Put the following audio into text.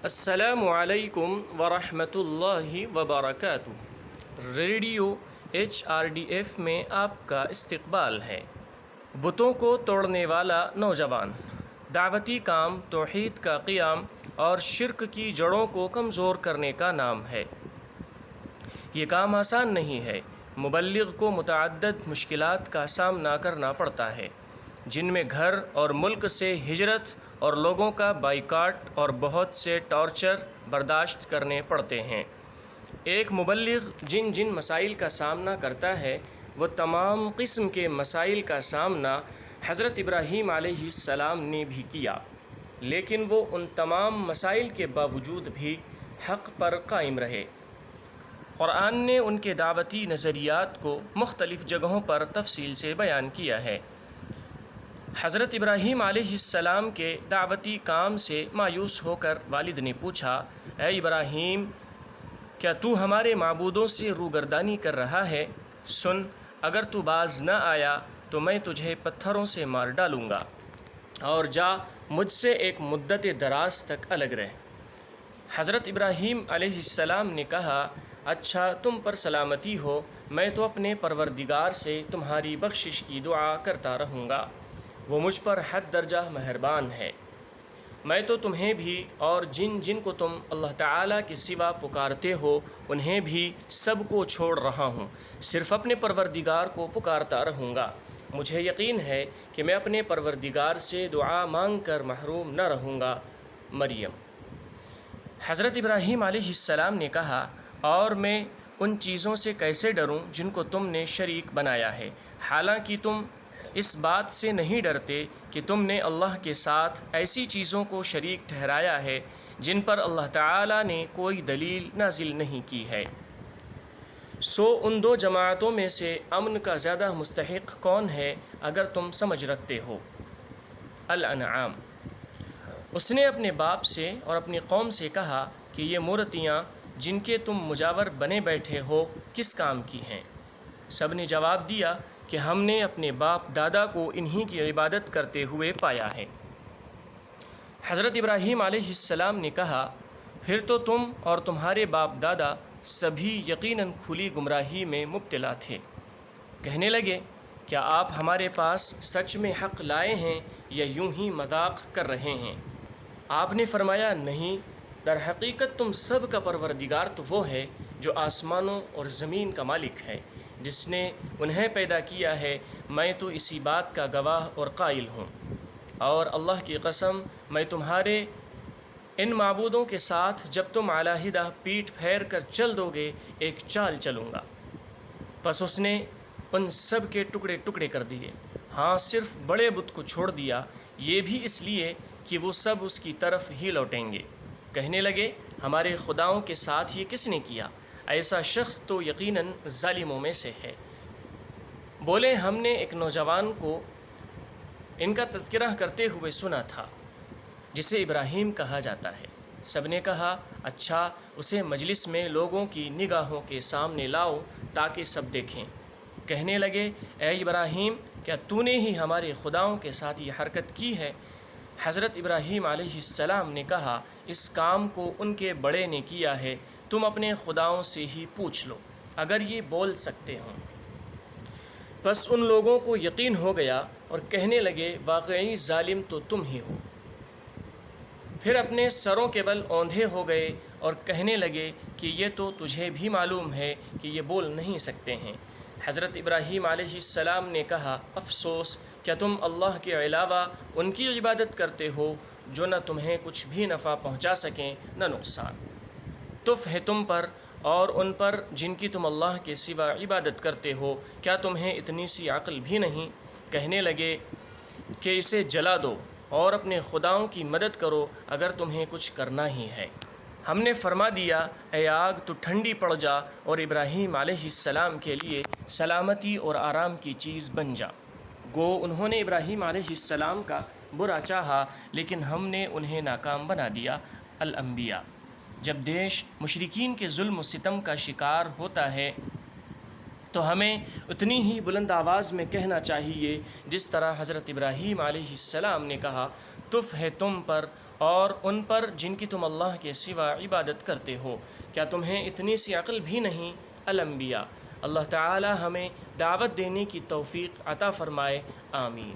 السلام علیکم ورحمۃ اللہ وبرکاتہ۔ ریڈیو HRDF میں آپ کا استقبال ہے۔ بتوں کو توڑنے والا نوجوان، دعوتی کام توحید کا قیام اور شرک کی جڑوں کو کمزور کرنے کا نام ہے۔ یہ کام آسان نہیں ہے۔ مبلغ کو متعدد مشکلات کا سامنا کرنا پڑتا ہے، جن میں گھر اور ملک سے ہجرت اور لوگوں کا بائیکاٹ اور بہت سے ٹارچر برداشت کرنے پڑتے ہیں۔ ایک مبلغ جن جن مسائل کا سامنا کرتا ہے، وہ تمام قسم کے مسائل کا سامنا حضرت ابراہیم علیہ السلام نے بھی کیا، لیکن وہ ان تمام مسائل کے باوجود بھی حق پر قائم رہے۔ قرآن نے ان کے دعوتی نظریات کو مختلف جگہوں پر تفصیل سے بیان کیا ہے۔ حضرت ابراہیم علیہ السلام کے دعوتی کام سے مایوس ہو کر والد نے پوچھا، اے ابراہیم، کیا تو ہمارے معبودوں سے روگردانی کر رہا ہے؟ سن، اگر تو باز نہ آیا تو میں تجھے پتھروں سے مار ڈالوں گا، اور جا مجھ سے ایک مدت دراز تک الگ رہ۔ حضرت ابراہیم علیہ السلام نے کہا، اچھا، تم پر سلامتی ہو، میں تو اپنے پروردگار سے تمہاری بخشش کی دعا کرتا رہوں گا، وہ مجھ پر حد درجہ مہربان ہے۔ میں تو تمہیں بھی اور جن جن کو تم اللہ تعالیٰ کے سوا پکارتے ہو انہیں بھی سب کو چھوڑ رہا ہوں، صرف اپنے پروردگار کو پکارتا رہوں گا۔ مجھے یقین ہے کہ میں اپنے پروردگار سے دعا مانگ کر محروم نہ رہوں گا۔ مریم۔ حضرت ابراہیم علیہ السلام نے کہا، اور میں ان چیزوں سے کیسے ڈروں جن کو تم نے شریک بنایا ہے، حالانکہ تم اس بات سے نہیں ڈرتے کہ تم نے اللہ کے ساتھ ایسی چیزوں کو شریک ٹھہرایا ہے جن پر اللہ تعالیٰ نے کوئی دلیل نازل نہیں کی ہے۔ سو ان دو جماعتوں میں سے امن کا زیادہ مستحق کون ہے اگر تم سمجھ رکھتے ہو؟ الانعام۔ اس نے اپنے باپ سے اور اپنی قوم سے کہا کہ یہ مورتیاں جن کے تم مجاور بنے بیٹھے ہو کس کام کی ہیں؟ سب نے جواب دیا کہ ہم نے اپنے باپ دادا کو انہی کی عبادت کرتے ہوئے پایا ہے۔ حضرت ابراہیم علیہ السلام نے کہا، پھر تو تم اور تمہارے باپ دادا سبھی یقیناً کھلی گمراہی میں مبتلا تھے۔ کہنے لگے، کیا آپ ہمارے پاس سچ میں حق لائے ہیں یا یوں ہی مذاق کر رہے ہیں؟ آپ نے فرمایا، نہیں، در حقیقت تم سب کا پروردگار تو وہ ہے جو آسمانوں اور زمین کا مالک ہے، جس نے انہیں پیدا کیا ہے، میں تو اسی بات کا گواہ اور قائل ہوں، اور اللہ کی قسم میں تمہارے ان معبودوں کے ساتھ جب تم علیحدہ پیٹھ پھیر کر چل دو گے ایک چال چلوں گا۔ پس اس نے ان سب کے ٹکڑے ٹکڑے کر دیے، ہاں صرف بڑے بت کو چھوڑ دیا، یہ بھی اس لیے کہ وہ سب اس کی طرف ہی لوٹیں گے۔ کہنے لگے، ہمارے خداؤں کے ساتھ یہ کس نے کیا؟ ایسا شخص تو یقیناً ظالموں میں سے ہے۔ بولے، ہم نے ایک نوجوان کو ان کا تذکرہ کرتے ہوئے سنا تھا جسے ابراہیم کہا جاتا ہے۔ سب نے کہا، اچھا، اسے مجلس میں لوگوں کی نگاہوں کے سامنے لاؤ تاکہ سب دیکھیں۔ کہنے لگے، اے ابراہیم، کیا تو نے ہی ہمارے خداؤں کے ساتھ یہ حرکت کی ہے؟ حضرت ابراہیم علیہ السلام نے کہا، اس کام کو ان کے بڑے نے کیا ہے، تم اپنے خداؤں سے ہی پوچھ لو اگر یہ بول سکتے ہوں۔ بس ان لوگوں کو یقین ہو گیا اور کہنے لگے، واقعی ظالم تو تم ہی ہو۔ پھر اپنے سروں کے بل اوندھے ہو گئے اور کہنے لگے کہ یہ تو تجھے بھی معلوم ہے کہ یہ بول نہیں سکتے ہیں۔ حضرت ابراہیم علیہ السلام نے کہا، افسوس، کیا تم اللہ کے علاوہ ان کی عبادت کرتے ہو جو نہ تمہیں کچھ بھی نفع پہنچا سکیں نہ نقصان؟ تف ہے تم پر اور ان پر جن کی تم اللہ کے سوا عبادت کرتے ہو، کیا تمہیں اتنی سی عقل بھی نہیں؟ کہنے لگے کہ اسے جلا دو اور اپنے خداؤں کی مدد کرو اگر تمہیں کچھ کرنا ہی ہے۔ ہم نے فرما دیا، اے آگ تو ٹھنڈی پڑ جا اور ابراہیم علیہ السلام کے لیے سلامتی اور آرام کی چیز بن جا۔ گو انہوں نے ابراہیم علیہ السلام کا برا چاہا لیکن ہم نے انہیں ناکام بنا دیا۔ الانبیاء۔ جب دیش مشرکین کے ظلم و ستم کا شکار ہوتا ہے تو ہمیں اتنی ہی بلند آواز میں کہنا چاہیے جس طرح حضرت ابراہیم علیہ السلام نے کہا، تف ہے تم پر اور ان پر جن کی تم اللہ کے سوا عبادت کرتے ہو، کیا تمہیں اتنی سی عقل بھی نہیں؟ الانبیاء۔ اللہ تعالی ہمیں دعوت دینے کی توفیق عطا فرمائے، آمین۔